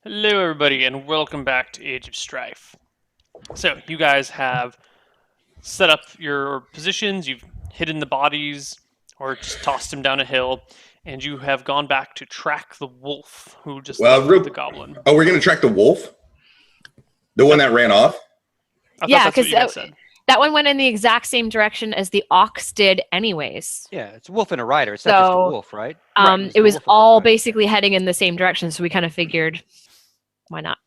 Hello, everybody, and welcome back to Age of Strife. So, you guys have set up your positions, you've hidden the bodies, or just tossed them down a hill, and you have gone back to track the wolf who just Well, left with the goblin. we're gonna track the wolf, the one that ran off. I thought Yeah, that's what because you guys said. that one went in the exact same direction as the ox did, anyways. Yeah, it's a wolf and a rider. It's not just a So, wolf, right? It was all basically heading in the same direction, so we kind of figured, why not?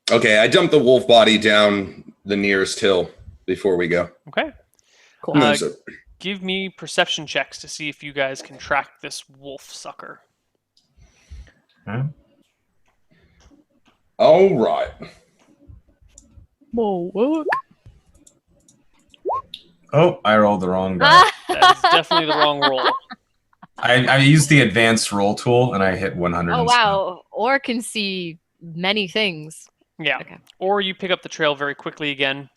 Okay, I dumped the wolf body down the nearest hill before we go. Okay. Cool. Give me perception checks to see if you guys can track this wolf sucker. All right. Whoa, what? Oh, I rolled the wrong die. That's definitely the wrong roll. I used the advanced roll tool and I hit 100. Oh, wow. Or can see many things. Yeah. Okay. Or you pick up the trail very quickly again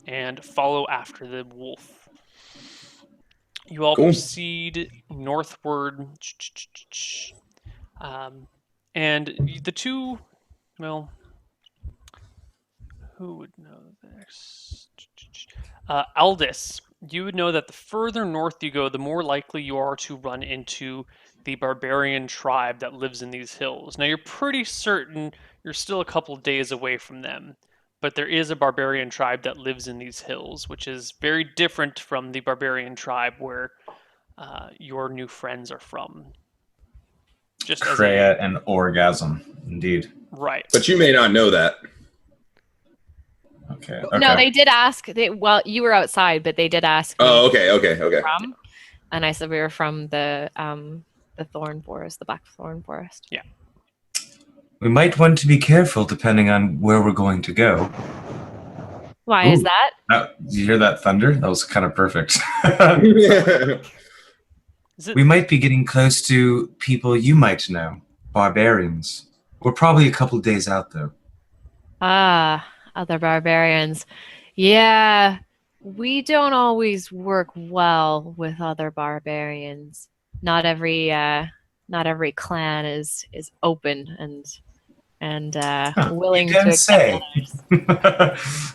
and follow after the wolf. You all proceed northward. And the two, well, who would know this? Aldous, you would know that the further north you go, the more likely you are to run into the barbarian tribe that lives in these hills. Now, you're pretty certain you're still a couple days away from them, but there is a barbarian tribe that lives in these hills, which is very different from the barbarian tribe where your new friends are from. Just Freya and Orgasm, indeed. Right. But you may not know that. Okay. No, they did ask. Well, you were outside, but they did ask. Oh, okay. From, and I said we were from the thorn forest, the blackthorn forest. Yeah. We might want to be careful depending on where we're going to go. Why is that? Did you hear that thunder? That was kind of perfect. Is We might be getting close to people you might know, barbarians. We're probably a couple days out, though. Ah, other barbarians. Yeah, we don't always work well with other barbarians. Not every clan is open and willing to accept others.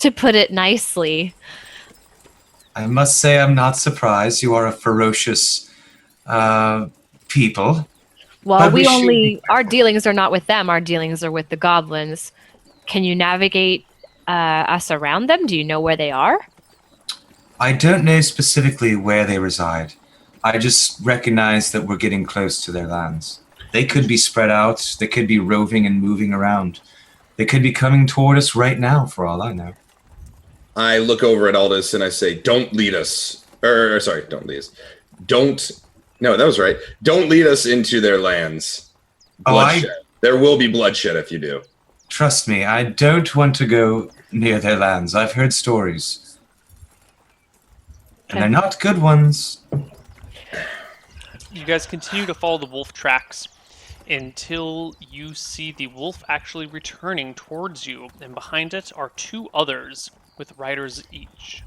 To put it nicely. I must say I'm not surprised. You are a ferocious people. Well, our dealings are not with them. Our dealings are with the goblins. Can you navigate us around them? Do you know where they are? I don't know specifically where they reside. I just recognize that we're getting close to their lands. They could be spread out. They could be roving and moving around. They could be coming toward us right now, for all I know. I look over at Aldous and I say, "Don't lead us." Sorry, don't lead us. No, that was right. Don't lead us into their lands. Bloodshed. There will be bloodshed if you do. Trust me, I don't want to go near their lands. I've heard stories. And they're not good ones. You guys continue to follow the wolf tracks until you see the wolf actually returning towards you, and behind it are two others with riders each.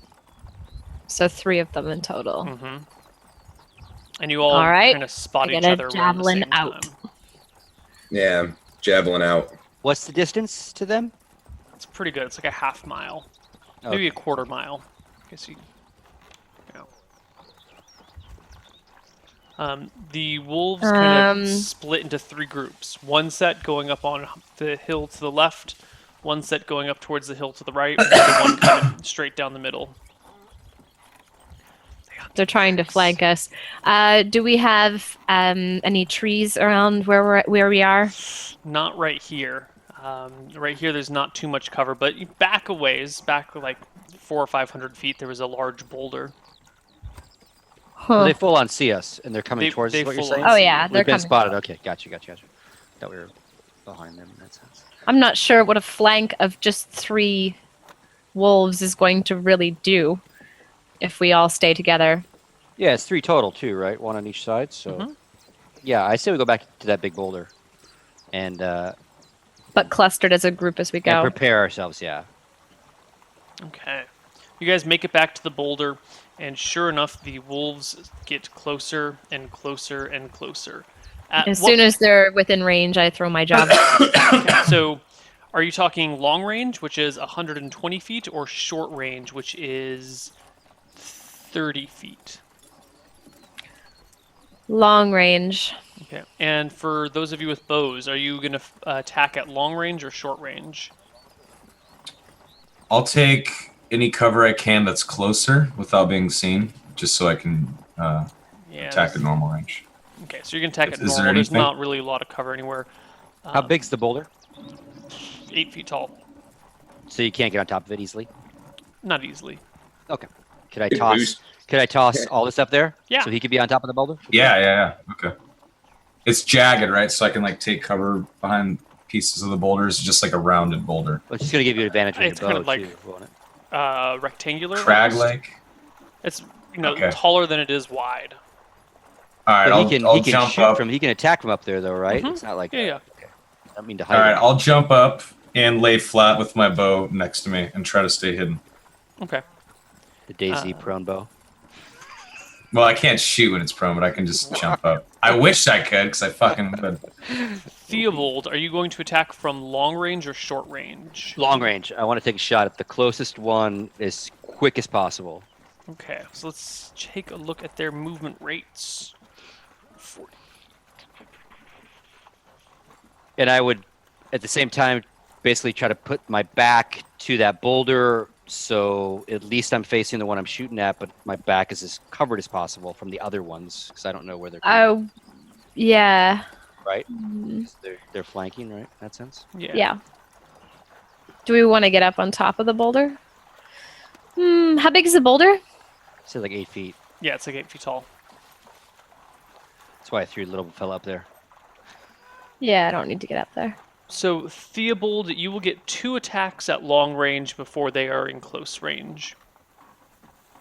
So 3 of them in total. Mm-hmm. And you all right. kind of spot I each get a other around the javelin same out. time. Yeah, javelin out. What's the distance to them? It's pretty good. It's like a half mile, Okay. maybe a quarter mile. I guess you. The wolves kind of split into 3 groups. One set going up on the hill to the left, one set going up towards the hill to the right, and the one kind of straight down the middle. They're trying to flank us. Do we have any trees around where we are? Not right here. Right here, there's not too much cover, but back a ways, back like 400 or 500 feet, there was a large boulder. So they full on see us, and they're coming towards us, what you're saying? Oh, yeah, they're We've been coming. spotted. Okay, gotcha. Thought we were behind them in that sense. I'm not sure what a flank of just 3 wolves is going to really do if we all stay together. Yeah, it's 3 total, too, right? 1 on each side, so... Yeah, I say we go back to that big boulder. And, But clustered as a group as we go. and prepare ourselves, yeah. Okay. You guys make it back to the boulder, and sure enough, the wolves get closer and closer and closer. As soon as they're within range, I throw my javelin. Okay, so are you talking long range, which is 120 feet, or short range, which is 30 feet? Long range. Okay, and for those of you with bows, are you going to attack at long range or short range? I'll take any cover I can that's closer without being seen, just so I can attack at normal range. Okay, so you're going to attack at Is there normal. There's anything? not really a lot of cover anywhere. How big's the boulder? 8 feet tall. So you can't get on top of it easily? Not easily. Okay. Could I toss all this up there? Yeah. So he could be on top of the boulder? Yeah. Okay. It's jagged, right? So I can like take cover behind pieces of the boulder. It's just like a rounded boulder. Well, it's just going to give you an advantage with It's your kind bow, of like too, won't it? Rectangular. Crag-like. It's Okay. taller than it is wide. All right, But he I'll can jump shoot up. from. He can attack from up there, though, right? Mhm. It's not like Yeah. Okay. I don't mean to All hide. right, it. I'll jump up and lay flat with my bow next to me and try to stay hidden. Okay. The Daisy prone bow. Well, I can't shoot when it's prone, but I can just jump up. I wish I could, because I fucking would. Theobald, are you going to attack from long range or short range? Long range. I want to take a shot at the closest one as quick as possible. Okay, so let's take a look at their movement rates. And I would, at the same time, basically try to put my back to that boulder, so at least I'm facing the one I'm shooting at, but my back is as covered as possible from the other ones, because I don't know where they're coming. Oh, yeah. Right? 'Cause they're flanking, right? In that sense? Yeah. Do we want to get up on top of the boulder? How big is the boulder? Say like 8 feet. Yeah, it's like 8 feet tall. That's why I threw the little fella up there. Yeah, I don't need to get up there. So, Theobald, you will get 2 attacks at long range before they are in close range.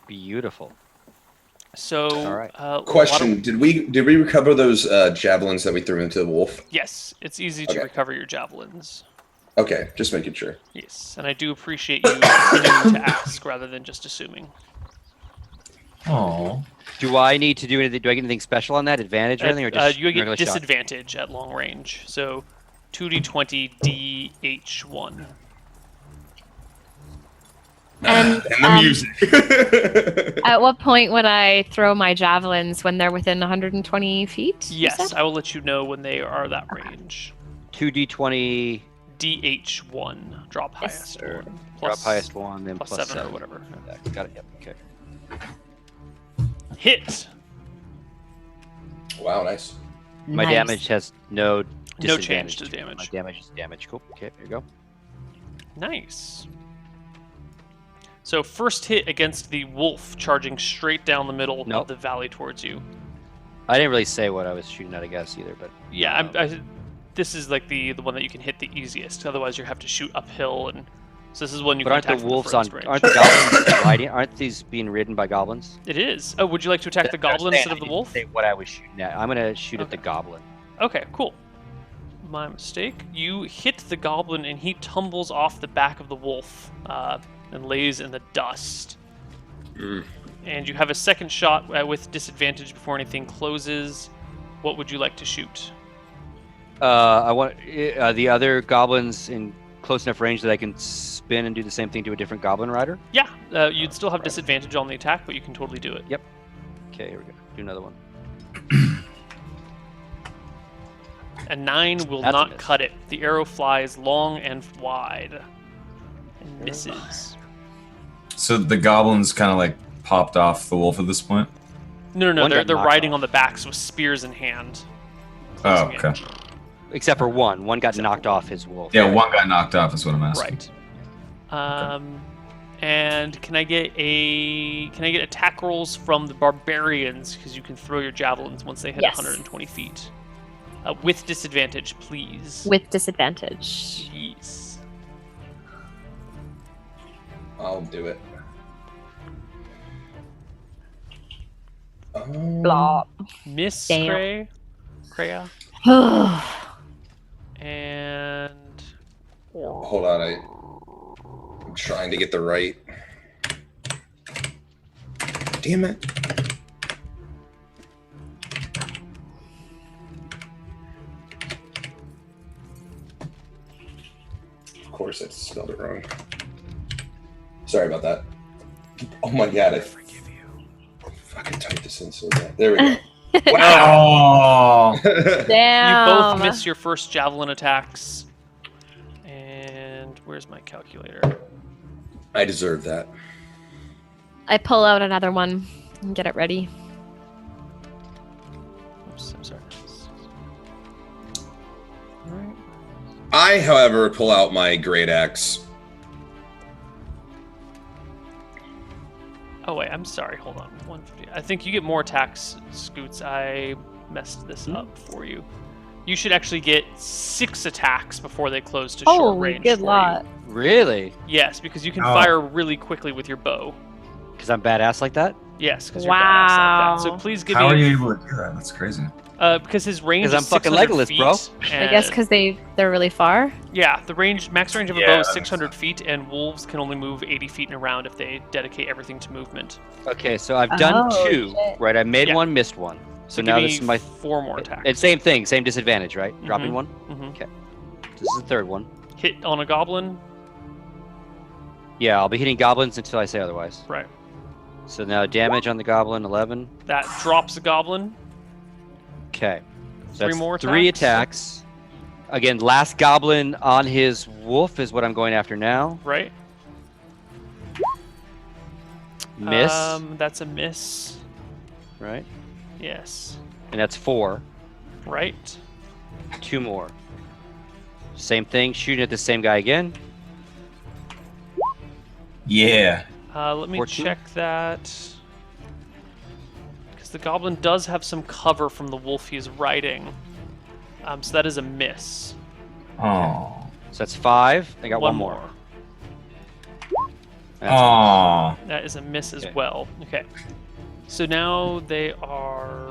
Beautiful. So, All right. Question: Did we recover those javelins that we threw into the wolf? Yes, it's easy to Okay. recover your javelins. Okay, just making sure. Yes, and I do appreciate you continuing to ask rather than just assuming. Oh. Do I need to do anything? Do I get anything special on that? Advantage or anything? Or just You get regular shot? disadvantage at long range. So 2d20 DH1. And the music. at what point would I throw my javelins when they're within 120 feet? you Yes, said? I will let you know when they are that range. 2d20. DH1. Drop Yes, highest sir. one. Drop highest one, then plus plus 7 or whatever. Got it. Yep. Okay. Hit! Wow, nice. My Nice. damage has no No change disadvantage to it. damage. My damage is damage. Cool. Okay, here you go. Nice. So first hit against the wolf charging straight down the middle Nope. of the valley towards you. I didn't really say what I was shooting at, I guess, either, but Yeah, this is like the one that you can hit the easiest. Otherwise, you have to shoot uphill, and so this is one you but can aren't attack the from wolves on? furthest range. Aren't the goblins riding? Aren't these being ridden by goblins? It is. Oh, would you like to attack the goblin instead of the wolf? Say what I was shooting at. I'm gonna shoot at the Okay. goblin. Okay, cool. My mistake. You hit the goblin, and he tumbles off the back of the wolf and lays in the dust. And you have a second shot with disadvantage before anything closes. What would you like to shoot? I want the other goblins in close enough range that I can spin and do the same thing to a different goblin rider. Yeah, you'd still have disadvantage on the attack, but you can totally do it. Okay, here we go. Do another one. A 9 will That's a not miss. cut it. The arrow flies long and wide and misses. So the goblins kind of like popped off the wolf at this point? No, One they're got knocked riding off. on the backs with spears in hand. Oh, closing in. okay. Except for one. One got knocked off his wolf. Yeah, one got knocked off is what I'm asking. Right. And can I get attack rolls from the barbarians because you can throw your javelins once they hit Yes. 120 feet. With disadvantage, please. With disadvantage. Yes. I'll do it. Blah. Miss Damn. Kreia. And Hold on, I'm trying to get the right. Damn it. course, I spelled it wrong. Sorry about that. Oh my god, I Forgive you. fucking typed this in so bad. There we go. Wow. You Damn. both miss your first javelin attacks. And where's my calculator? I deserve that. I pull out another one and get it ready. Oops, I'm sorry. Alright. I, however, pull out my great axe. Oh wait, I'm sorry. Hold on. 150. I think you get more attacks, Scoots. I messed this up for you. You should actually get 6 attacks before they close to short Holy range good for lot. Really? you. Yes, because you can Oh. fire really quickly with your bow. Because I'm badass like that? Yes, because you're badass like that. So Wow. please give How me. are you able to do that? That's crazy. Because his range 'Cause is I'm fucking 600 Legolas, feet, bro. I guess and- because they're really far. Yeah, the max range of a Yeah, bow is that makes 600 feet, and wolves can only move 80 feet in a round if they dedicate everything to movement. Okay, so I've done Oh, 2, shit. right? I made Yeah. 1, missed 1. So give now me this is my 4 more attacks. It's same thing, same disadvantage, right? Dropping Mhm. 1. Mhm. This is the third one. Hit on a goblin. Yeah, I'll be hitting goblins until I say otherwise. Right. So now damage on the goblin 11. That drops a goblin. Okay. So 3 that's more 3 attacks. attacks. Again, last goblin on his wolf is what I'm going after now. Right. Miss, That's a miss. right? Yes. And that's 4. Right. 2 more. Same thing, shooting at the same guy again. Yeah. Let me 14? check that. Because the goblin does have some cover from the wolf he's riding. So that is a miss. Oh. So that's 5. I got one more. That's Oh. That is a miss as Okay. well. Okay. So now they are.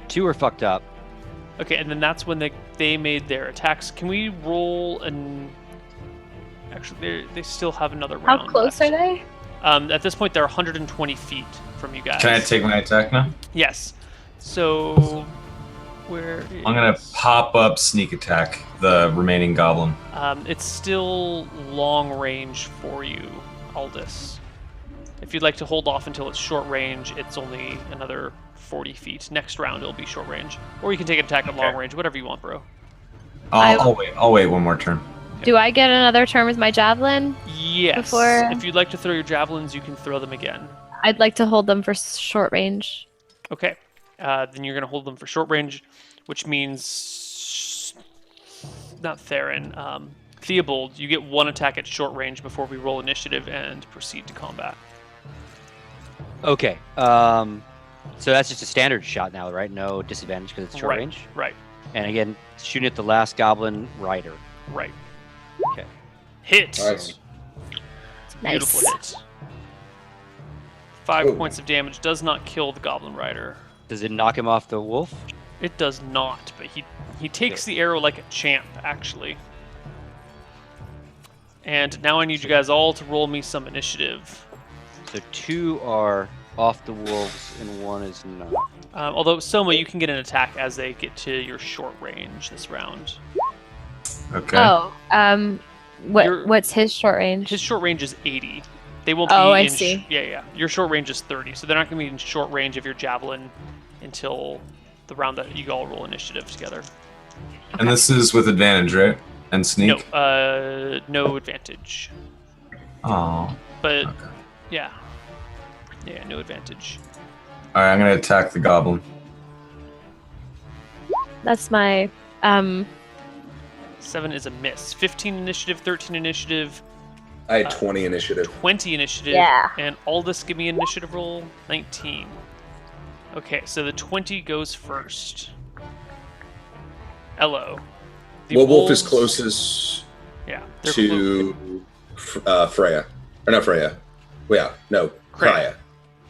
2 are fucked up. Okay, and then that's when they made their attacks. Can we roll an? Actually, they still have another How round. close left. are they? At this point, they're 120 feet from you guys. Can I take my attack now? Yes. So, where? I'm gonna is- pop up sneak attack the remaining goblin. It's still long range for you, Aldous. If you'd like to hold off until it's short range, it's only another 40 feet. Next round, it'll be short range, or you can take an attack at long range, whatever you want, bro. I'll wait. I'll wait one more turn. Do I get another turn with my javelin? Yes. Before- If you'd like to throw your javelins, you can throw them again. I'd like to hold them for short range. Okay. Then you're going to hold them for short range, which means not Theron. Theobald, you get 1 attack at short range before we roll initiative and proceed to combat. Okay. So that's just a standard shot now, right? No disadvantage because it's short Right. range. Right. And again, shooting at the last goblin rider. Right. Okay. Hit. Nice. Beautiful Nice. hit. 5 Ooh. points of damage does not kill the Goblin Rider. Does it knock him off the wolf? It does not, but he takes the arrow like a champ, actually. And now I need you guys all to roll me some initiative. So 2 are off the wolves and 1 is not. Although, Soma, you can get an attack as they get to your short range this round. Okay. Oh, You're- what's his short range? His short range is 80. They won't be Oh, I in see. yeah. Your short range is 30, so they're not going to be in short range of your javelin until the round that you all roll initiative together. And this is with advantage, right? And sneak. No advantage. Oh. But Okay. yeah, no advantage. All right. I'm gonna attack the goblin. That's my 7 is a miss. 15 initiative, 13 initiative, I had 20 initiative. 20 initiative, Yeah. and Aldous, give me an initiative roll. 19. Okay, so the 20 goes first. Hello. The Well, Wolf is wolves- closest Yeah, they're to Freya. Or not Freya. Well, yeah, no, Kreia.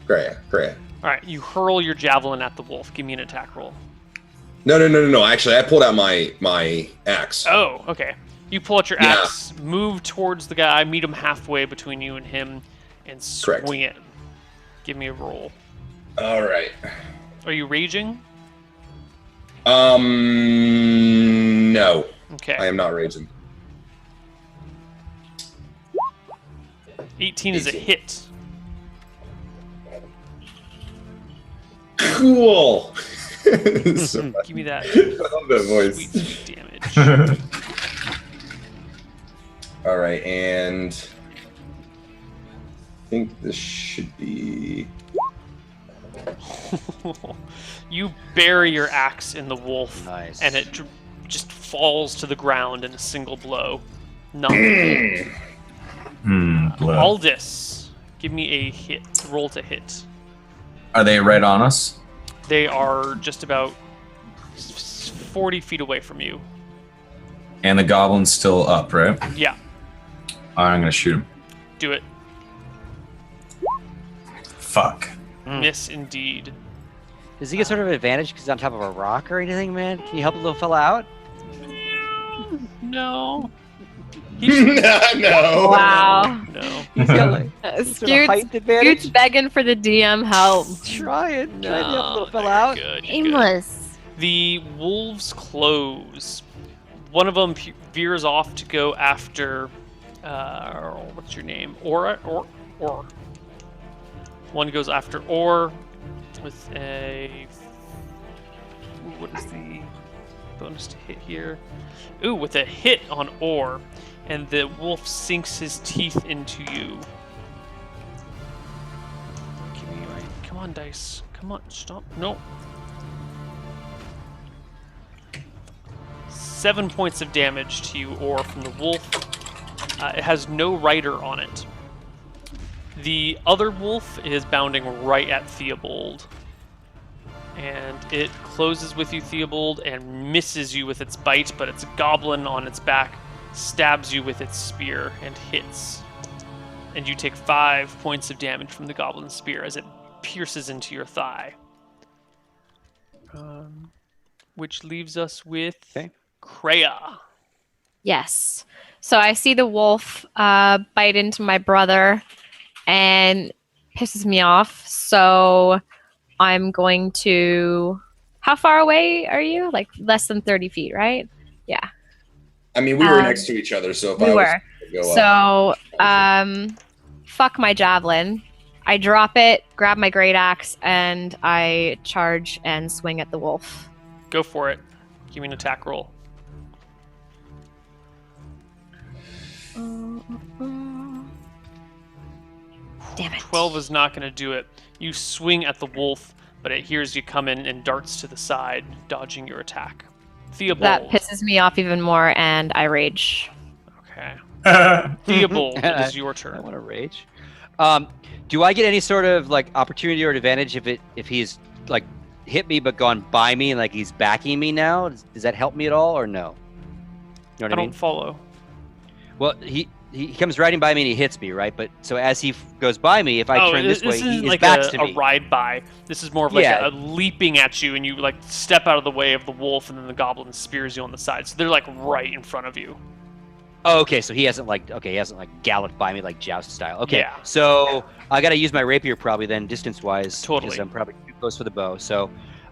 Kreia. All right, you hurl your javelin at the wolf. Give me an attack roll. No. Actually, I pulled out my axe. Oh, okay. You pull out your Yeah. axe, move towards the guy, meet him halfway between you and him, and Correct. swing it. Give me a roll. All right. Are you raging? No. Okay. I am not raging. 18 is a 18. hit. Cool. So, Give me that I love that voice. sweet damage. All right, and I think this should be. You bury your axe in the wolf, Nice. and it just falls to the ground in a single blow. Nothing. Blood. Aldous, give me a hit. Roll to hit. Are they right on us? They are just about 40 feet away from you. And the goblin's still up, right? Yeah, Alright, I'm gonna shoot him. do it. Fuck. Miss indeed. Does he get sort of an advantage because he's on top of a rock or anything, man? Can you help a little fella out? No. No. Wow. No. He's got like sort of Scoot's, height advantage. Scoot's begging for the DM help. Try to help a little No, fella you're out. good, you're good. Aimless. The wolves close. One of them veers off to go after. What's your name? Or. One goes after Or with a. Ooh, what is the bonus to hit here? Ooh, with a hit on Or, and the wolf sinks his teeth into you. Give me right. Come on, dice. Come on, stop. No. 7 points of damage to you, Or, from the wolf. It has no rider on it. The other wolf is bounding right at Theobald. And it closes with you, Theobald, and misses you with its bite, but its goblin on its back stabs you with its spear and hits. And you take 5 points of damage from the goblin's spear as it pierces into your thigh. Which leaves us with Kreia. Yes. So I see the wolf bite into my brother and pisses me off. So I'm going to. How far away are you? Like less than 30 feet, right? Yeah. I mean, we were next to each other, so if I was to go up. So, fuck my javelin. I drop it, grab my great axe, and I charge and swing at the wolf. Go for it. Give me an attack roll. Damn it. 12 is not going to do it. You swing at the wolf, but it hears you come in and darts to the side, dodging your attack. Theobald. That pisses me off even more, and I rage. Okay. Theobald, it is your I turn. want to rage. Do I get any sort of like opportunity or advantage if he's like hit me but gone by me and like he's backing me now? Does that help me at all or no? You know what I I mean? don't follow. Well, he comes riding by me and he hits me, right? But so as he goes by me, if I turn this way, isn't his like back's a to me. ride by. This is more of like Yeah. a leaping at you, and you like step out of the way of the wolf, and then the goblin spears you on the side. So they're like right in front of you. Oh, okay. So he hasn't galloped by me like joust style. Okay. Yeah. So I got to use my rapier probably then distance wise. Totally. Because I'm probably too close for the bow. So,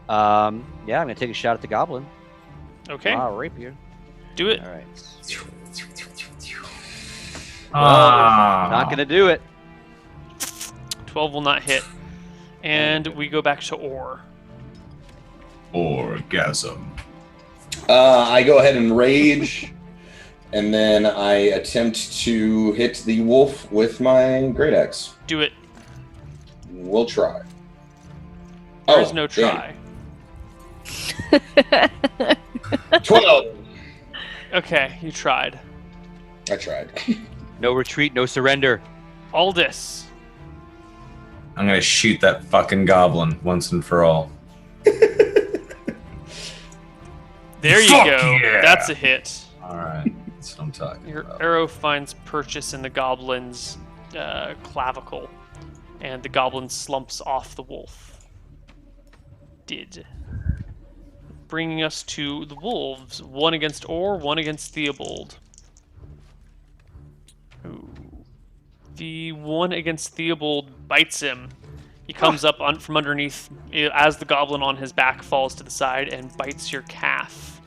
yeah, I'm gonna take a shot at the goblin. Okay, Rapier. do it. All right. Ah. Not gonna do it. 12 will not hit. And we go back to Or. Orgasm. I go ahead and rage, and then I attempt to hit the wolf with my great axe. Do it. We'll try. There is no try. Damn. 12. Okay, you tried. I tried. No retreat, no surrender. Aldous. I'm gonna shoot that fucking goblin once and for all. There you Fuck go. yeah. That's a hit. Alright, that's what I'm talking Your about. arrow finds purchase in the goblin's clavicle, and the goblin slumps off the wolf. Bringing us to the wolves. One against Or, one against Theobald. Ooh. The one against Theobald bites him. He comes up from underneath as the goblin on his back falls to the side and bites your calf.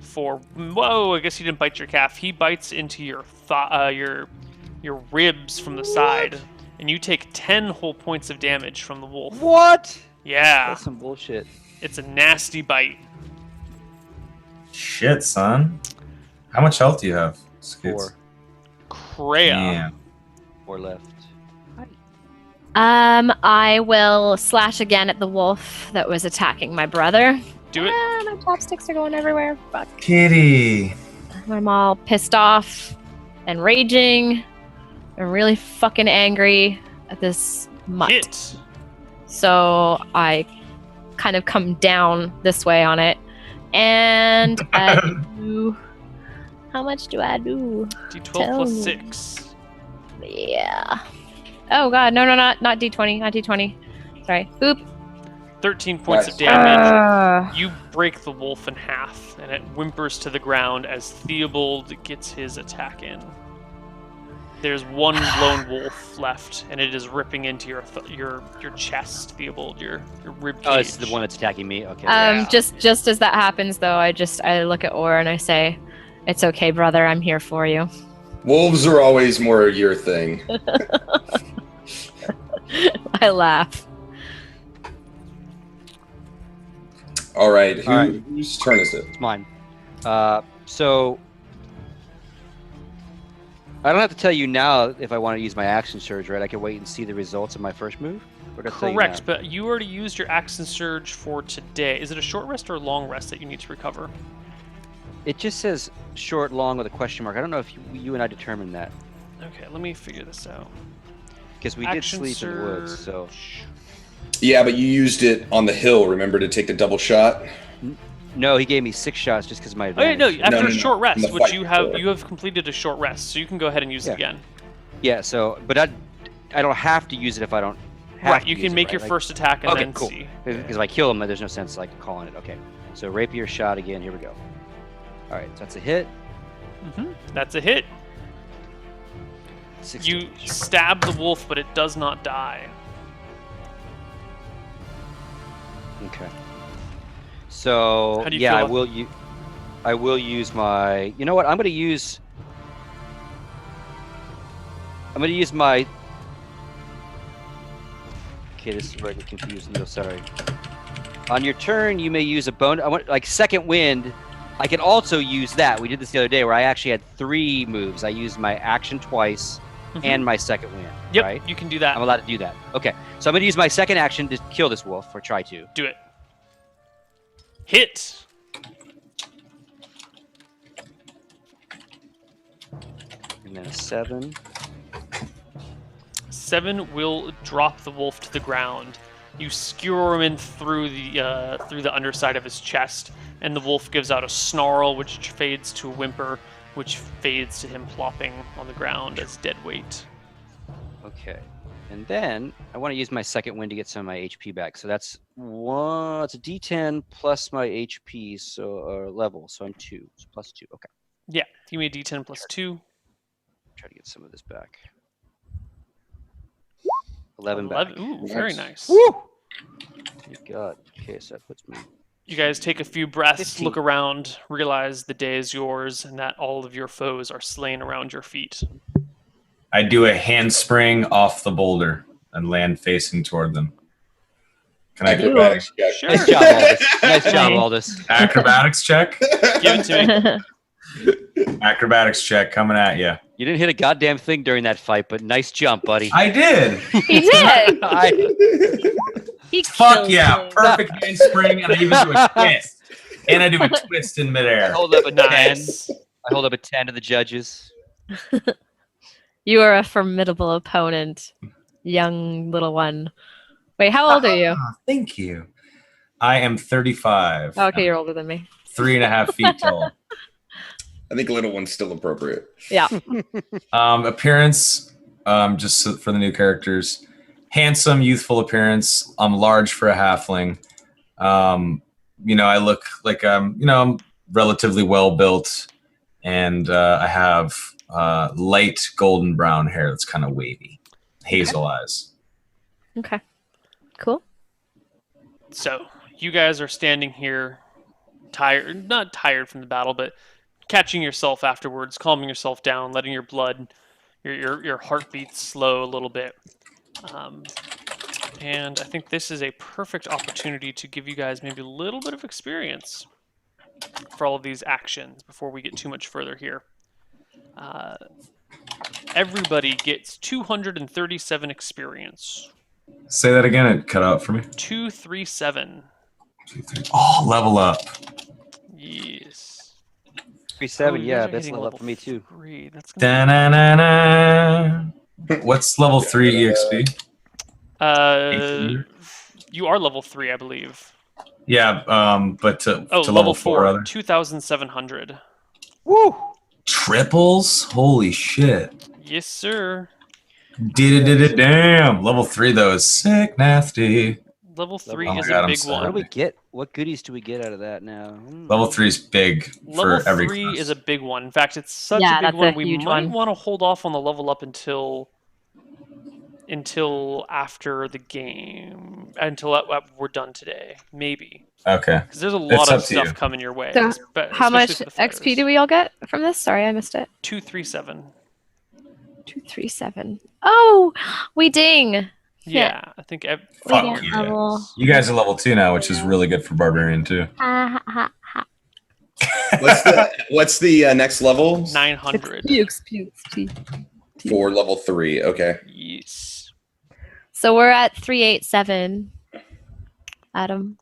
4. Whoa! I guess he didn't bite your calf. He bites into your your ribs from the side, and you take 10 whole points of damage from the wolf. What? Yeah, That's some bullshit. it's a nasty bite. Shit, son. How much health do you have? Scoots? 4. Kreia. Damn. 4 left. I will slash again at the wolf that was attacking my brother. Do it. My chopsticks are going everywhere. Fuck. Kitty. I'm all pissed off and raging and really fucking angry at this mutt. Hit. So I kind of come down this way on it. And I do... How much do I do? D12 Tell plus me. 6. Yeah. Oh god, no, not D20, not D20. Sorry. Oop. 13 points of Nice. damage. You break the wolf in half, and it whimpers to the ground as Theobald gets his attack in. There's one lone wolf left, and it is ripping into your chest, Theobald, your rib cage. Oh, it's the one that's attacking me. Okay. Just as that happens though, I look at Or and I say, "It's okay, brother. I'm here for you." Wolves are always more your thing. I laugh. All right, All right. whose turn is it? It's mine. So I don't have to tell you now if I want to use my action surge, right? I can wait and see the results of my first move. Or do I tell you Correct, now? but you already used your action surge for today. Is it a short rest or a long rest that you need to recover? It just says short, long with a question mark. I don't know if you and I determined that Okay, let me figure this out. because we Action did sleep in the woods. surge. So Yeah, but you used it on the hill. Remember to take the double shot. no, he gave me 6 shots just because my Oh yeah, advantage. no, after no, a no. short In rest, the which fight you have before. completed a short rest, so you can go ahead and use it Yeah. again. Yeah. So, but I don't have to use it if I don't. Have Right, to you use can it, make right? your Like- first attack and Okay, then cool. see. Because if I kill him, there's no sense like calling it. Okay. So rapier shot again. Here we go. All right, so that's a hit. That's a hit. 16. You stab the wolf, but it does not die. Okay. So How do you yeah, feel I will use my. You know what? I'm gonna use my. Okay, this is where I get confused. No, sorry. On your turn, you may use a bone. I want like second wind. I can also use that. We did this the other day where I actually had 3 moves. I used my action twice and my second wind. Yep, Right? you can do that. I'm allowed to do that. Okay. So I'm gonna use my second action to kill this wolf or try to. Do it. Hit. And then a 7. 7 will drop the wolf to the ground. You skewer him in through the underside of his chest, and the wolf gives out a snarl, which fades to a whimper, which fades to him plopping on the ground as dead weight. Okay. And then I want to use my second wind to get some of my HP back. So that's one. It's a D10 plus my HP, so level. So I'm 2. So plus 2. Okay. Yeah, give me a D10 plus 2. Try to get some of this back. 11 back. Ooh, very Nice. nice. Thank God. Okay, so that puts me. You guys take a few breaths, 15. look around, realize the day is yours, and that all of your foes are slain around your feet. I do a handspring off the boulder and land facing toward them. Can I do Acrobatics check. Sure. Nice job, Aldous. Nice job, Nice. Aldous. acrobatics check? Give it to me. Acrobatics check coming at you. You didn't hit a goddamn thing during that fight, but nice jump, buddy. I did. He did. He Fuck killed yeah! him. Perfect handspring, and I even do a twist. And I do a twist in I midair. hold up a 10. Nice. I hold up a 10 to the judges. You are a formidable opponent, young little one. Wait, how old are you? Ah, thank you. I am 35. Oh, okay, you're older than me. 3.5 feet tall. I think little one's still appropriate. Yeah. Appearance, just for the new characters. Handsome, youthful appearance. I'm large for a halfling. I look like I'm relatively well built, and I have light golden brown hair that's kind of wavy, hazel eyes. Okay. Cool. So, you guys are standing here tired, not tired from the battle, but catching yourself afterwards, calming yourself down, letting your blood, your heartbeat slow a little bit. And I think this is a perfect opportunity to give you guys maybe a little bit of experience for all of these actions before we get too much further here. Everybody gets 237 experience. Say that again. It cut out for me. 237. 2, 3. Oh, level up. Yes. 3-7, you yeah, guys are that's hitting level up for me too. 3. That's Da-na-na-na. What's level 3 EXP? You are level 3, I believe. Yeah, but to level level 4 rather. 2,700. Woo! Triples? Holy shit. Yes, sir. Damn. Level 3 though is sick nasty. Level 3 Oh my is God, a I'm big so What do one. we get? What goodies do we get out of that now? Level 3 is big Level for every 3 class. is a big one. In fact, it's such Yeah, a big that's one, a we huge might one. want to hold off on the level up until after the game, until we're done today, maybe. Okay. Because there's a It's lot of up to stuff you. coming your way. So, how especially much for the XP do fighters. we all get from this? Sorry, I missed it. 237. 237. Oh, we ding. Yeah, I think We Fuck get yeah. level. You guys are level 2 now, which is really good for Barbarian too. Ha, ha, ha. What's the next level 900. XP. for level 3? Okay. Yes. So we're at 387. Adam.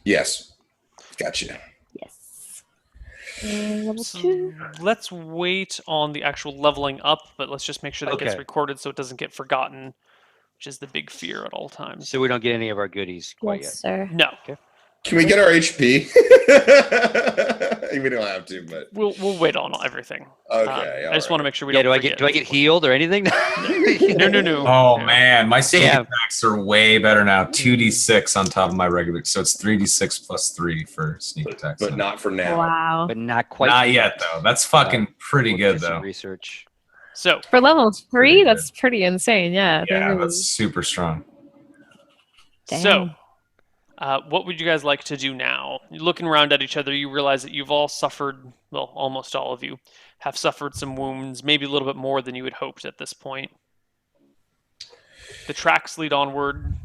Yes. Gotcha. Yes. Level So 2. let's wait on the actual leveling up, but let's just make sure that gets Okay. recorded so it doesn't get forgotten, which is the big fear at all times. So we don't get any of our goodies quite Yes, sir. No, Can we get our HP? We don't have to, but we'll wait on everything. okay. I just want to make sure we yet. don't Yeah, forget. do I get healed or anything? No. Oh No. man, my sneak Damn. attacks are way better now. 2d6 on top of my regular, so it's 3d6 plus 3 for sneak attacks. but now. not for now. Wow. But not quite. Not yet though. That's fucking pretty We'll good do some though. Research. So For level 3, pretty good. that's pretty insane. Yeah. they're Yeah, really- that's super strong. Damn. what would you guys like to do now? You're looking around at each other, you realize that you've all suffered, well, almost all of you have suffered some wounds, maybe a little bit more than you had hoped at this point. The tracks lead onward,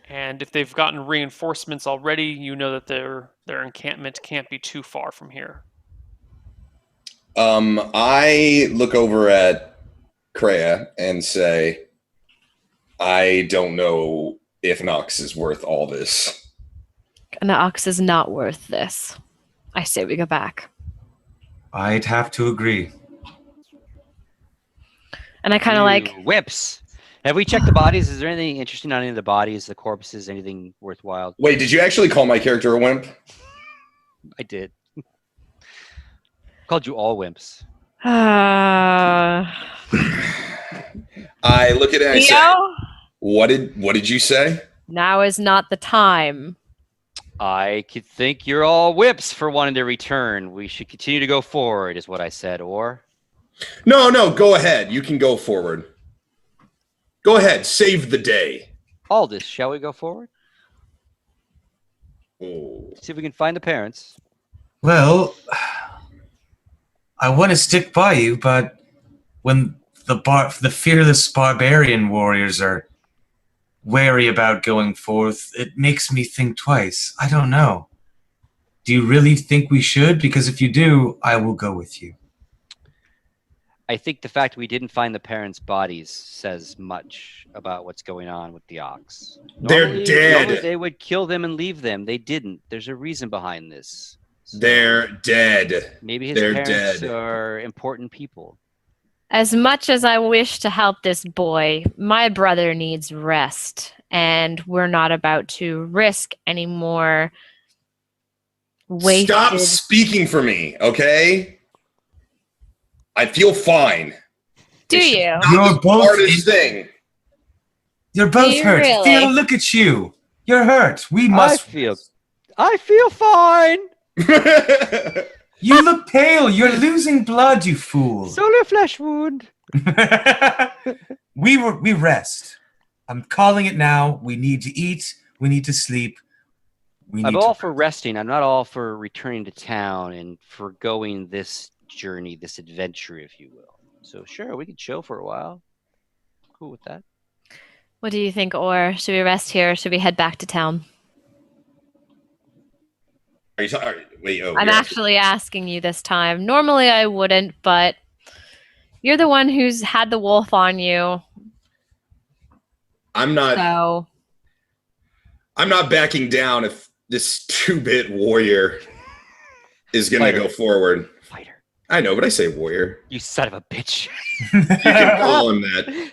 and if they've gotten reinforcements already, you know that their encampment can't be too far from here. I look over at Kreia and say, I don't know if Nox is worth all this. An ox is not worth this. I say we go back. I'd have to agree. And I kind of like, whips. Have we checked the bodies? Is there anything interesting on any of the bodies, the corpses, anything worthwhile? Wait, did you actually call my character a wimp? I did. Called you all wimps. I look at it and I say, Theo, what did you say? now is not the time. I could think you're all whips for wanting to return. We should continue to go forward, is what I said. Or No, go ahead. You can go forward. Go ahead. Save the day. Aldous, shall we go forward? Oh. See if we can find the parents. Well, I want to stick by you, but when the fearless barbarian warriors are wary about going forth, it makes me think twice. I don't know. Do you really think we should? Because if you do, I will go with you. I think the fact we didn't find the parents' bodies says much about what's going on with the ox. They're dead. Normally they would kill them and leave them. They didn't. There's a reason behind this. So They're dead. maybe his they're parents dead. are important people. As much as I wish to help this boy, my brother needs rest, and we're not about to risk any more wasted. Stop speaking for me, okay? I feel fine. Do It's you? not You're the both hardest thing. You're both you hurt. really? Theo, look at you. You're hurt. We must. I feel fine. You look pale. You're losing blood, you fool. Solar flesh wound. we rest. I'm calling it now. We need to eat. We need to sleep. We I'm need all to. for resting. I'm not all for returning to town and forgoing this journey, this adventure, if you will. So sure, we could chill for a while. Cool with that. What do you think, Or? Should we rest here? Should we head back to town? Are you talking? Wait, oh, I'm you're asking. actually asking you this time. Normally I wouldn't, but you're the one who's had the wolf on you. I'm not. So I'm not backing down if this 2-bit warrior is going to Fighter. go forward. Fighter. I know, but I say warrior. You son of a bitch. You can call him that.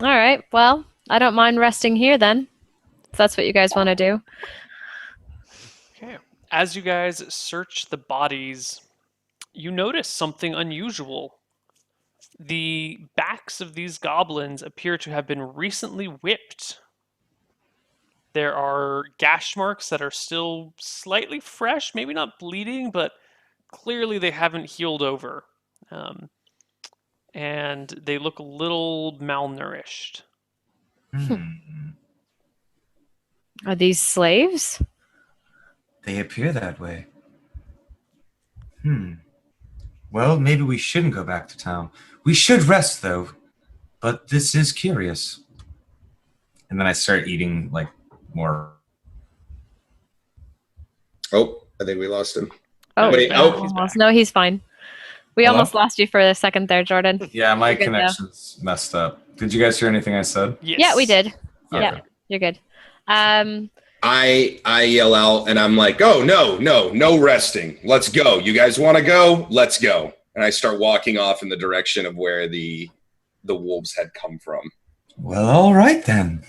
all right. Well, I don't mind resting here then. If that's what you guys want to do. Okay. As you guys search the bodies, you notice something unusual. The backs of these goblins appear to have been recently whipped. There are gash marks that are still slightly fresh, maybe not bleeding, but clearly they haven't healed over. And they look a little malnourished. Are these slaves? They appear that way. Well, maybe we shouldn't go back to town. We should rest, though. But this is curious. And then I start eating, like, more. Oh, I think we lost him. Oh, Wait, yeah, oh. He's almost. back. No, he's fine. We Hello? almost lost you for a second there, Jordan. Yeah, my You're good, though. connection's messed up. Did you guys hear anything I said? Yes. Yeah, we did. Yeah. Yeah, you're good. I yell out and I'm like, oh, no resting. Let's go. You guys want to go? Let's go. And I start walking off in the direction of where the wolves had come from. Well, all right then.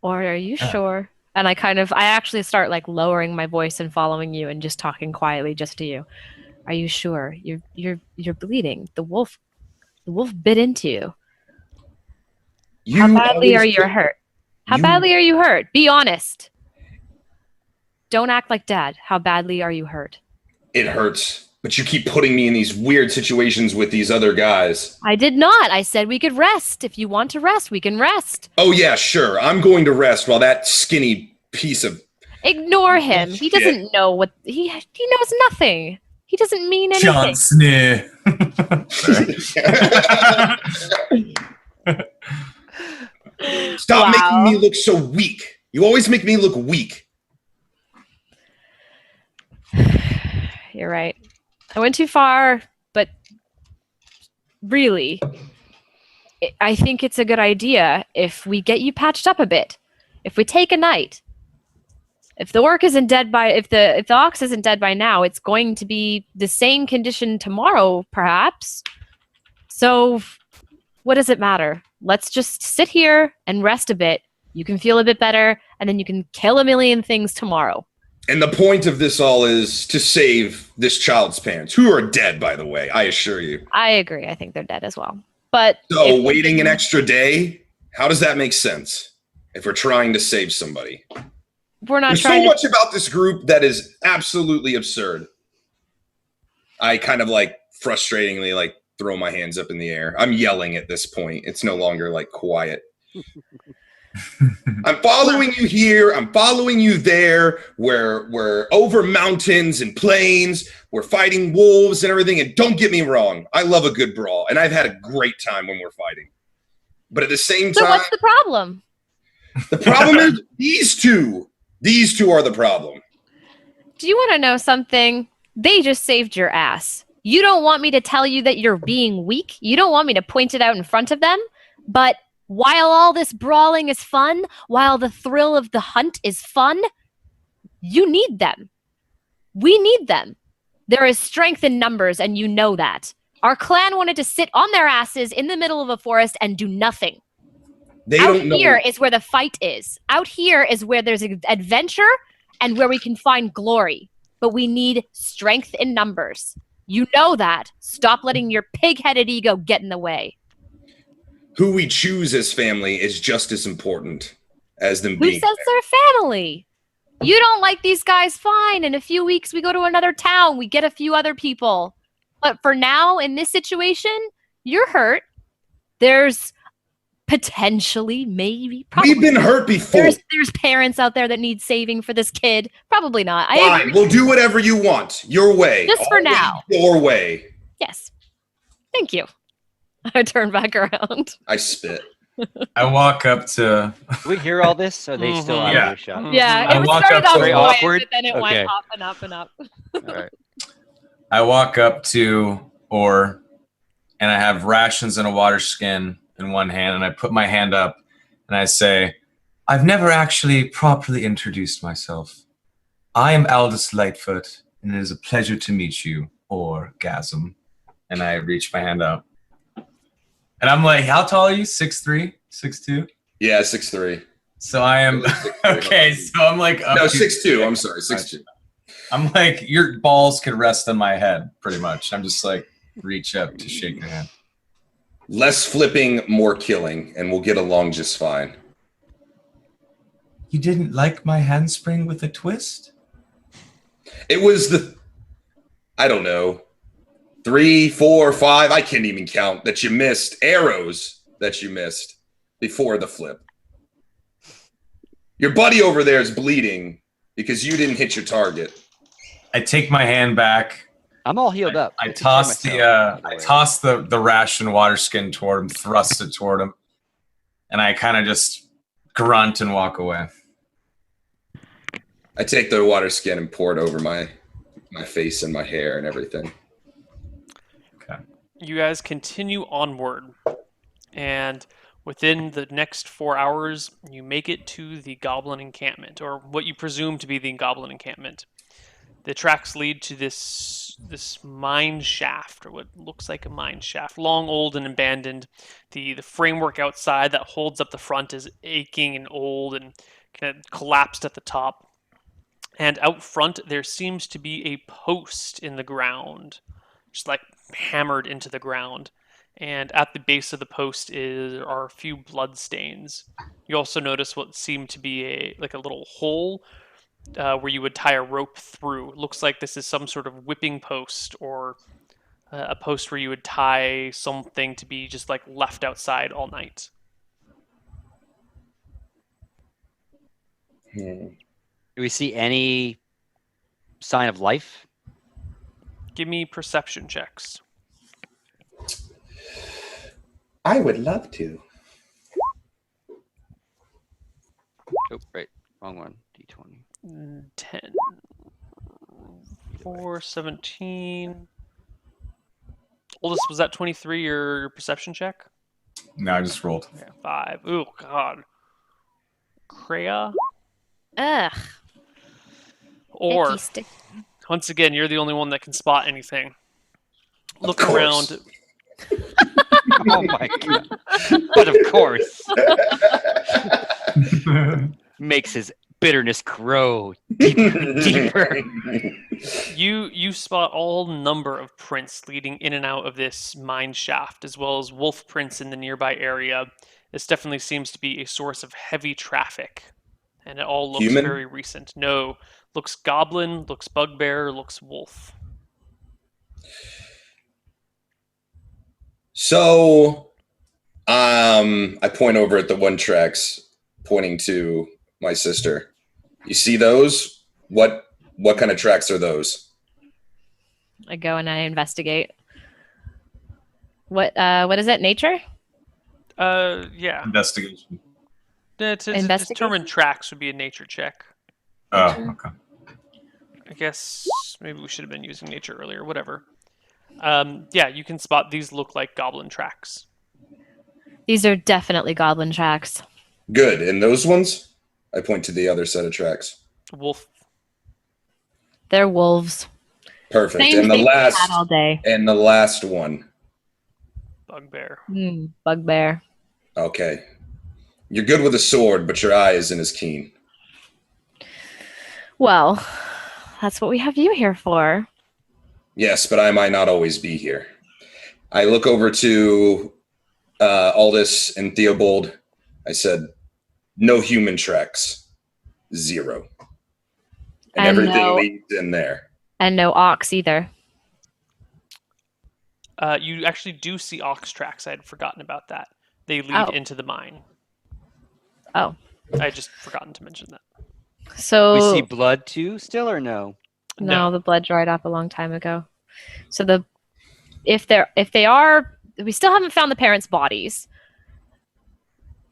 Or are you Yeah. sure? And I actually start like lowering my voice and following you and just talking quietly just to you. Are you sure? You're bleeding. The wolf bit into you. How badly are you hurt? How badly are you hurt? Be honest. Don't act like dad. How badly are you hurt? It hurts, but you keep putting me in these weird situations with these other guys. I did not. I said we could rest. If you want to rest, we can rest. Oh, yeah, sure. I'm going to rest while that skinny piece of... Ignore him. He Shit. doesn't know what he knows nothing. He doesn't mean anything. John Sneer. Stop Wow. making me look so weak. You always make me look weak. You're right. I went too far, but really, I think it's a good idea if we get you patched up a bit. If we take a night. If the orc isn't dead by if the ox isn't dead by now, it's going to be the same condition tomorrow, perhaps. So what does it matter? Let's just sit here and rest a bit. You can feel a bit better, and then you can kill a million things tomorrow. And the point of this all is to save this child's parents, who are dead, by the way, I assure you. I agree. I think they're dead as well. But So if- waiting an extra day, how does that make sense if we're trying to save somebody? we're not There's so trying to much about this group that is absolutely absurd. I kind of like frustratingly like throw my hands up in the air. I'm yelling at this point. It's no longer like quiet. I'm following you here. I'm following you there. We're over mountains and plains. We're fighting wolves and everything. And don't get me wrong, I love a good brawl, and I've had a great time when we're fighting. But at the same So time, what's the problem? the problem is these two. These two are the problem. Do you want to know something? They just saved your ass. You don't want me to tell you that you're being weak. You don't want me to point it out in front of them. But while all this brawling is fun, while the thrill of the hunt is fun, you need them. We need them. There is strength in numbers, and you know that. Our clan wanted to sit on their asses in the middle of a forest and do nothing. They Out don't know. here is where the fight is. Out here is where there's adventure and where we can find glory. But we need strength in numbers. You know that. Stop letting your pig-headed ego get in the way. Who we choose as family is just as important as them Who being says there. they're family? You don't like these guys, fine. In a few weeks, we go to another town. We get a few other people. But for now, in this situation, you're hurt. There's Potentially, maybe, probably. We've been hurt before. There's parents out there that need saving for this kid. Probably not. I Fine, agree. we'll do whatever you want. Your way. Just for now. Your way. Yes. Thank you. I turn back around. I spit. I walk up to. Do we hear all this? Or are they still out Yeah. of earshot? Mhm. Yeah, I it walk started up off to Very her. quiet, awkward. but then it Okay. went up and up and up. All right. I walk up to Orr, and I have rations and a water skin in one hand, and I put my hand up, and I say, "I've never actually properly introduced myself. I am Aldous Lightfoot, and it is a pleasure to meet you, Orgasm." And I reach my hand out. And I'm like, how tall are you? 6'3", 6'2"? Yeah, 6'3". So I am, okay, so I'm like, up No, to- 6'2". I'm sorry, 6'2". I'm like, your balls could rest on my head, pretty much. I'm just like, reach up to shake your hand. Less flipping, more killing, and we'll get along just fine. You didn't like my handspring with a twist? It was I don't know, 3, 4, 5, I can't even count, that you missed. Arrows that you missed before the flip. Your buddy over there is bleeding because you didn't hit your target. I take my hand back. I'm all healed up. I can toss heal the myself, by I way. toss the ration water skin toward him, thrust it toward him, and I kind of just grunt and walk away. I take the water skin and pour it over my face and my hair and everything. You guys continue onward, and within the next 4 hours, you make it to the Goblin encampment, or what you presume to be the Goblin encampment. The tracks lead to this mine shaft, or what looks like a mine shaft, long, old, and abandoned. The framework outside that holds up the front is aching and old and kind of collapsed at the top. And out front, there seems to be a post in the ground, just like hammered into the ground. And at the base of the post are a few blood stains. You also notice what seemed to be a little hole where you would tie a rope through. It looks like this is some sort of whipping post, or a post where you would tie something to be just like left outside all night. Do we see any sign of life? Give me perception checks. I would love to. Oh, right. Wrong one. D20. 10. 4, 17. Oldest, was that 23 your perception check? No, I just rolled. Yeah, 5. Ooh, God. Kreia? Ugh. Or, Icky stick. once again, you're the only one that can spot anything. Of Look course. around. Oh my god. But of course. Makes his bitterness grow deeper and deeper. You spot all number of prints leading in and out of this mine shaft, as well as wolf prints in the nearby area. This definitely seems to be a source of heavy traffic, and it all looks Human? very recent. No, looks goblin, looks bugbear, looks wolf. So, I point over at the one tracks, pointing to my sister. You see those? What kind of tracks are those? I go and I investigate. What is it? Nature? Yeah. Investigation. To Investigate? determine tracks would be a nature check. Oh, okay. I guess maybe we should have been using nature earlier. Whatever. Yeah, you can spot these look like goblin tracks. These are definitely goblin tracks. Good. And those ones? I point to the other set of tracks. Wolf. They're wolves. Perfect. Same And the thing we've last had all day. one. Bugbear. Bugbear. Okay. You're good with a sword, but your eye isn't as keen. Well, that's what we have you here for. Yes, but I might not always be here. I look over to Aldous and Theobald. I said, no human tracks. 0. And everything leads in there. And no ox either. You actually do see ox tracks. I had forgotten about that. They lead Oh. into the mine. Oh. I just forgotten to mention that. So We see blood too, still or no? no, the blood dried up a long time ago. So if they are, we still haven't found the parents' bodies.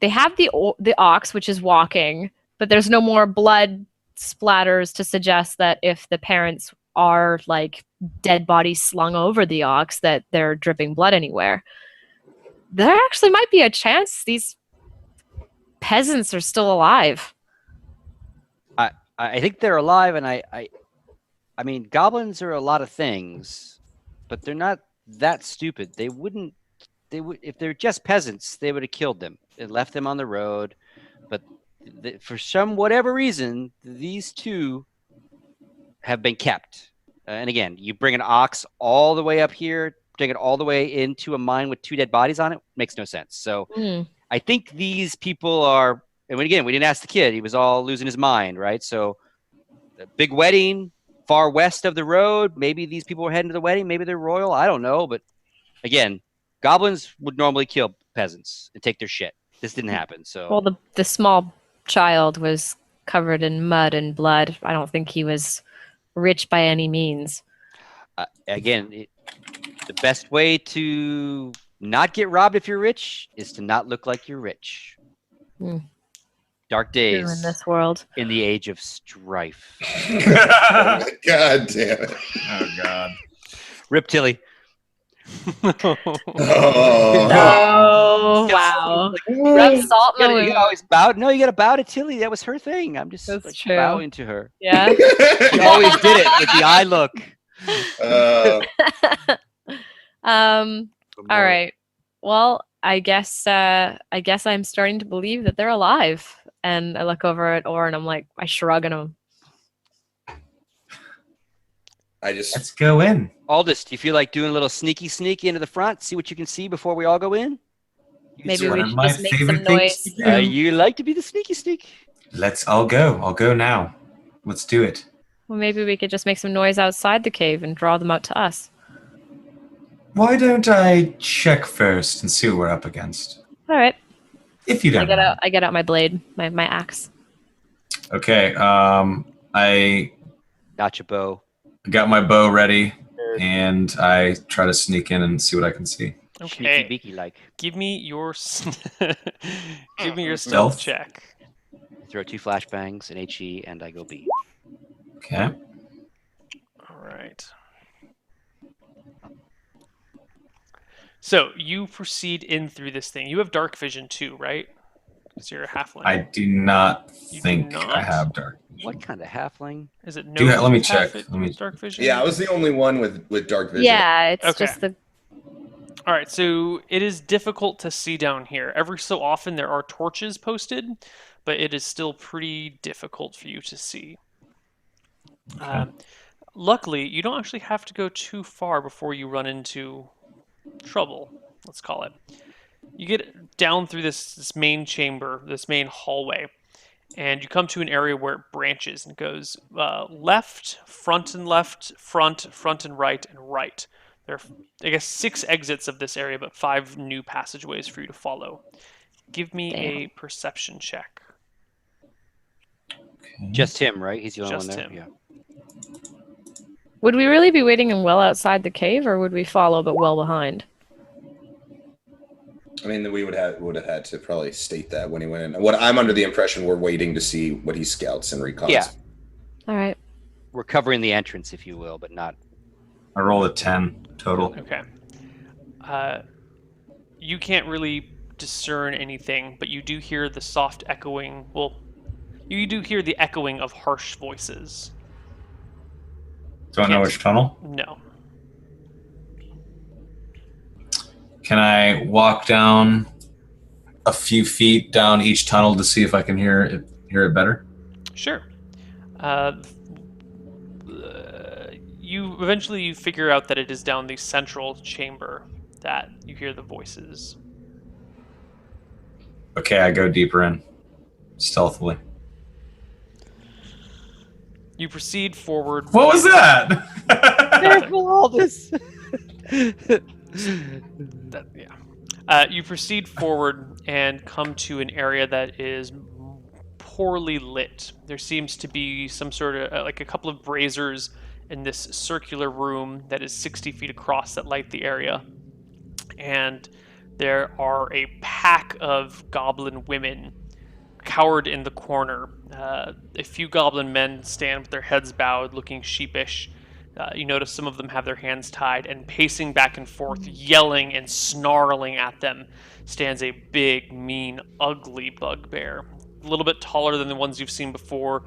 They have the ox, which is walking, but there's no more blood splatters to suggest that if the parents are like dead bodies slung over the ox, that they're dripping blood anywhere. There actually might be a chance these peasants are still alive. I think they're alive, and I mean, goblins are a lot of things, but they're not that stupid. They would if they're just peasants, they would have killed them and left them on the road. But for whatever reason, these two have been kept. And again, you bring an ox all the way up here, bring it all the way into a mine with 2 dead bodies on it, makes no sense. So I think these people are, and again, we didn't ask the kid. He was all losing his mind, right? So a big wedding far west of the road. Maybe these people were heading to the wedding. Maybe they're royal. I don't know. But again, goblins would normally kill peasants and take their shit. This didn't happen. So Well, the small child was covered in mud and blood. I don't think he was rich by any means. Again, the best way to not get robbed if you're rich is to not look like you're rich. Dark days True in this world. in the age of strife. God damn it. Oh God. Rip Tilly. Oh. Oh, wow. Rub salt in the You wound. always bow. No, you got to bow to Tilly. That was her thing. I'm just That's like, true. bowing to her. Yeah. She always did it with the eye look. All right. Well, I guess I'm starting to believe that they're alive. And I look over at Orr and I'm like, I shrug at him. Let's go in. Aldous, do you feel like doing a little sneaky sneak into the front? See what you can see before we all go in? Maybe one we of should my just make some favorite things noise. to do. You like to be the sneaky sneak. I'll go. I'll go now. Let's do it. Well, maybe we could just make some noise outside the cave and draw them out to us. Why don't I check first and see what we're up against? All right. If you don't mind. I get out my blade, my axe. Okay. I Gotcha, bow. got my bow ready, and I try to sneak in and see what I can see. Okay. Sneaky beaky like. Give me your stealth Stealth? check. Throw 2 flashbangs, an HE, and I go B. Okay. All right. So you proceed in through this thing. You have dark vision too, right? Because you're a halfling. I do not You do think not? I have dark. What kind of halfling? Is it no? Do you- let me half check. it- Let me- Dark vision. Yeah, I was the only one with dark vision. Yeah, it's Okay. just the All right, so it is difficult to see down here. Every so often there are torches posted, but it is still pretty difficult for you to see. Luckily, you don't actually have to go too far before you run into trouble, let's call it. You get down through this main chamber, this main hallway, and you come to an area where it branches and goes left, front and left, front and right, and right. There are, I guess, 6 exits of this area, but 5 new passageways for you to follow. Give me a perception check. Just him, right? He's the only Just one there. him. Yeah. Would we really be waiting well outside the cave, or would we follow but well behind? I mean, we would have had to probably state that when he went in. What I'm under the impression we're waiting to see what he scouts and recons. Yeah. All right. We're covering the entrance, if you will, but not. I rolled a 10 total. Okay. You can't really discern anything, but you do hear the soft echoing. Well, you do hear the echoing of harsh voices. Do I know which tunnel? No. Can I walk down a few feet down each tunnel to see if I can hear it better? Sure. You eventually figure out that it is down the central chamber that you hear the voices. Okay, I go deeper in, stealthily. You proceed forward. What was that? Careful, all this. Yeah. You proceed forward and come to an area that is poorly lit. There seems to be some sort of like a couple of braziers in this circular room that is 60 feet across that light the area. And there are a pack of goblin women cowered in the corner. A few goblin men stand with their heads bowed, looking sheepish. You notice some of them have their hands tied, and pacing back and forth, yelling and snarling at them, stands a big, mean, ugly bugbear. A little bit taller than the ones you've seen before,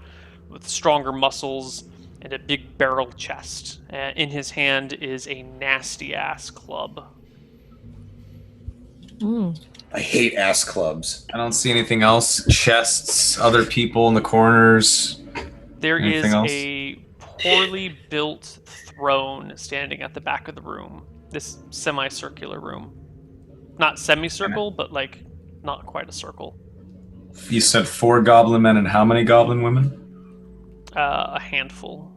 with stronger muscles and a big barrel chest. In his hand is a nasty ass club. I hate ass clubs. I don't see anything else. Chests, other people in the corners. There is Anything else? a poorly built throne standing at the back of the room. This semicircular room. Not semicircle, but like not quite a circle. You said 4 goblin men and how many goblin women? A handful.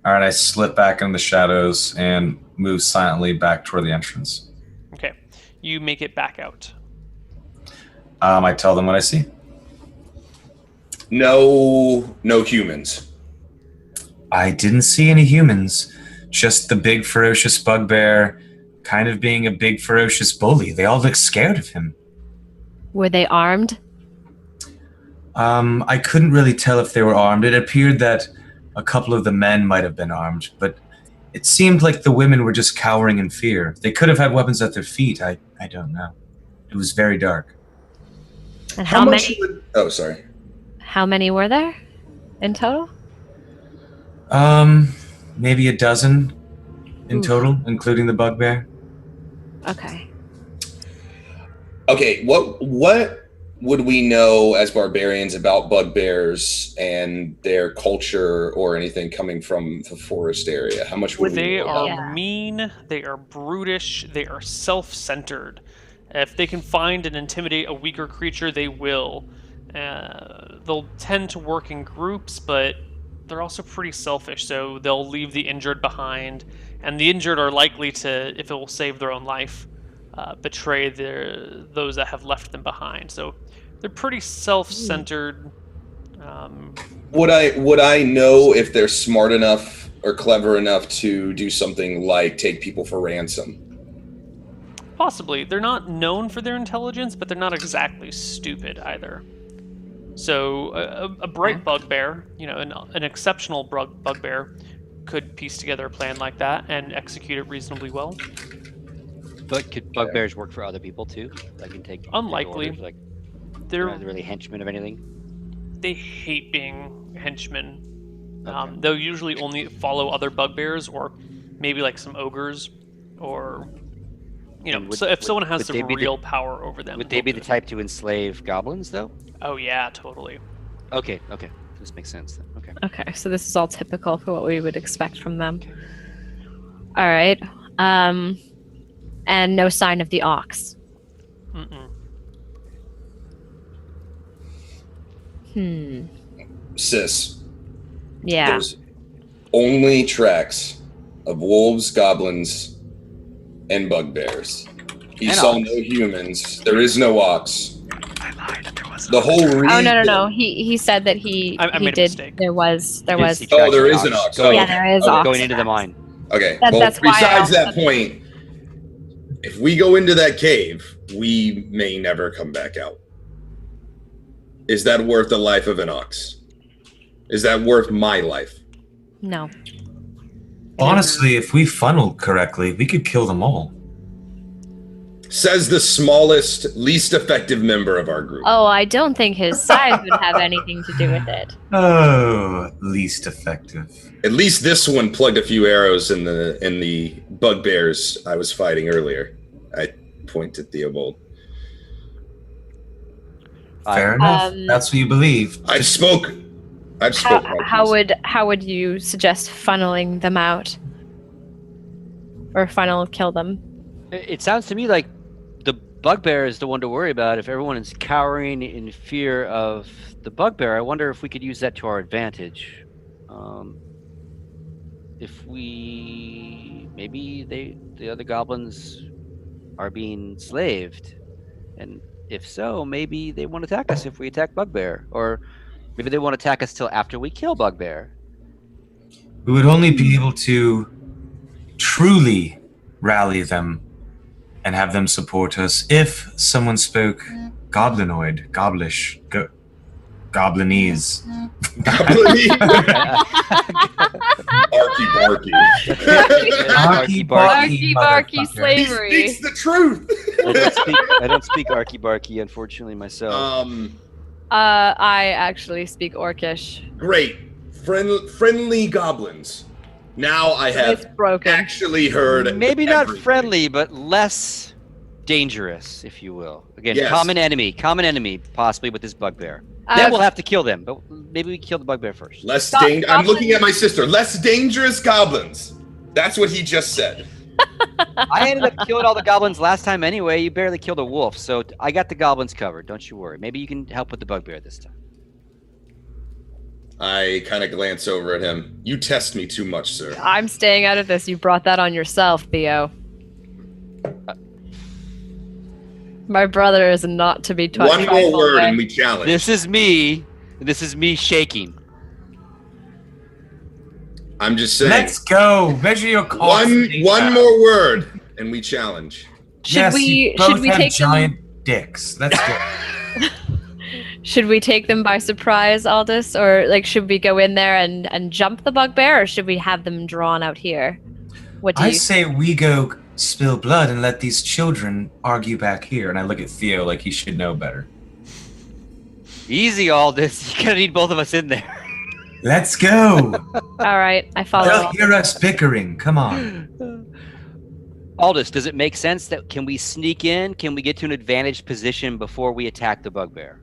All right, I slip back in the shadows and move silently back toward the entrance. Okay. You make it back out. I tell them what I see. No humans. I didn't see any humans. Just the big ferocious bugbear kind of being a big ferocious bully. They all look scared of him. Were they armed? I couldn't really tell if they were armed. It appeared that a couple of the men might have been armed, but it seemed like the women were just cowering in fear. They could have had weapons at their feet. I don't know. It was very dark. And how much many? Oh, sorry. How many were there in total? Maybe a dozen in Oof. total, including the bugbear. Okay. Okay, what would we know as barbarians about bugbears and their culture or anything coming from the forest area? How much would we They know? are Yeah. mean, they are brutish, they are self-centered. If they can find and intimidate a weaker creature, they will. They'll tend to work in groups, but they're also pretty selfish, so they'll leave the injured behind, and the injured are likely to, if it will save their own life, betray those that have left them behind. So they're pretty self-centered. Would I know if they're smart enough or clever enough to do something like take people for ransom? Possibly. They're not known for their intelligence, but they're not exactly stupid either. So a bright bugbear, an exceptional bugbear, could piece together a plan like that and execute it reasonably well. But could bugbears work for other people too? Like can take Unlikely. orders, like They're not really henchmen of anything. They hate being henchmen. Okay. They'll usually only follow other bugbears or maybe like some ogres or And so if someone has would some they be real power over them. Would they be the type to enslave goblins though? Oh yeah, totally. Okay. This makes sense then. Okay. Okay, so this is all typical for what we would expect from them. All right. And no sign of the ox. Mm-mm. Sis, Yeah. there's only tracks of wolves, goblins, and bugbears. He And saw ox. no humans. There is no ox. I lied. There was The whole reason. Oh no. He said that he I he made a did. mistake. There was. Yes, he Oh, tracks there the is an ox. Going, Yeah, there is Okay. ox. going into the mine. Okay. That's why I besides that also- point, if we go into that cave, we may never come back out. Is that worth the life of an ox? Is that worth my life? No. Honestly, if we funneled correctly, we could kill them all. Says the smallest, least effective member of our group. Oh, I don't think his size would have anything to do with it. Oh, least effective. At least this one plugged a few arrows in the bugbears I was fighting earlier. I point to Theobald. Fair enough. That's what you believe. I've spoke. my piece. How would you suggest funneling them out, or kill them? It sounds to me like the bugbear is the one to worry about. If everyone is cowering in fear of the bugbear, I wonder if we could use that to our advantage. If we maybe the other goblins are being slaved. And if so, maybe they won't attack us if we attack Bugbear. Or maybe they won't attack us till after we kill Bugbear. We would only be able to truly rally them and have them support us if someone spoke goblinoid, goblish, goblinese. Arky barky. Arky Barky barky motherfucker. He slavery. speaks the truth. I don't speak Arky Barky, unfortunately, myself. I actually speak Orcish. Great. Friendly goblins. Now I It's have broken. actually heard. Maybe not everything. friendly, but less dangerous, if you will. Again, Yes. common enemy, possibly with this Bugbear. Uh, Then we'll have to kill them, but maybe we kill the Bugbear first. Less Go- I'm looking at my sister. Less dangerous goblins. That's what he just said. I ended up killing all the goblins last time anyway. You barely killed a wolf, so I got the goblins covered. Don't you worry. Maybe you can help with the Bugbear this time. I kind of glance over at him. You test me too much, sir. I'm staying out of this. You brought that on yourself, Theo. My brother is not to be touched. One more word and we challenge. This is me shaking. I'm just saying. Let's go. Measure your costs. One more word and we challenge. Should we take giant dicks? Let's go. Should we take them by surprise, Aldous, or like should we go in there and jump the bugbear, or should we have them drawn out here? What do I you? say we go spill blood and let these children argue back here. And I look at Theo like he should know better. Easy, all this. You're gonna need both of us in there. Let's go. All right, I follow. They'll hear us bickering. Come on. Aldous, does it make sense that can we sneak in? Can we get to an advantaged position before we attack the Bugbear?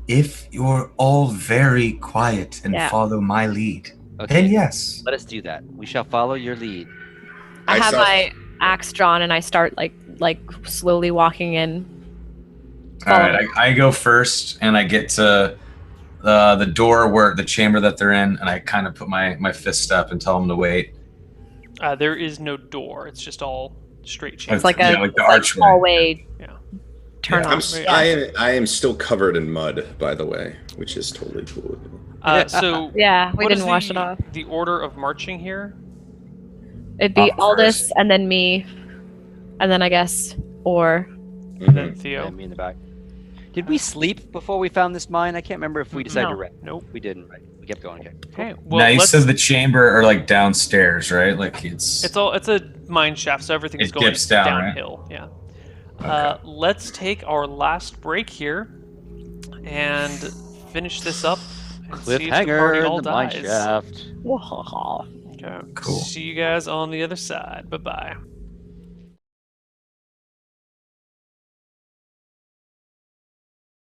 If you're all very quiet and Yeah. follow my lead, Okay, then yes. let us do that. We shall follow your lead. I have saw- my axe drawn and I start like slowly walking in. All right, I go first, and I get to the door where the chamber that they're in, and I kind of put my fist up and tell them to wait. There is no door. It's just all straight chamber. It's like Yeah, a like the it's archway. hallway. Yeah. Turn Yeah, on. I am still covered in mud, by the way, which is totally cool. So Yeah, we what is didn't wash it off. The order of marching here. It'd be Up Aldous first. and then me, and then I guess or And then Mhm. Theo. And me in the back. Did we sleep before we found this mine? I can't remember if we decided to No. rest. Nope. We didn't, right? We kept going. Okay. Okay. Well, Now you let's- said the chamber are like downstairs, right? Like it's it's a mine shaft, so everything is It going dips down, right? downhill. Yeah. Okay. Let's take our last break here and finish this up. And see if the party Cliffhanger all in the mine dies. shaft. Okay. Cool. See you guys on the other side. Bye bye.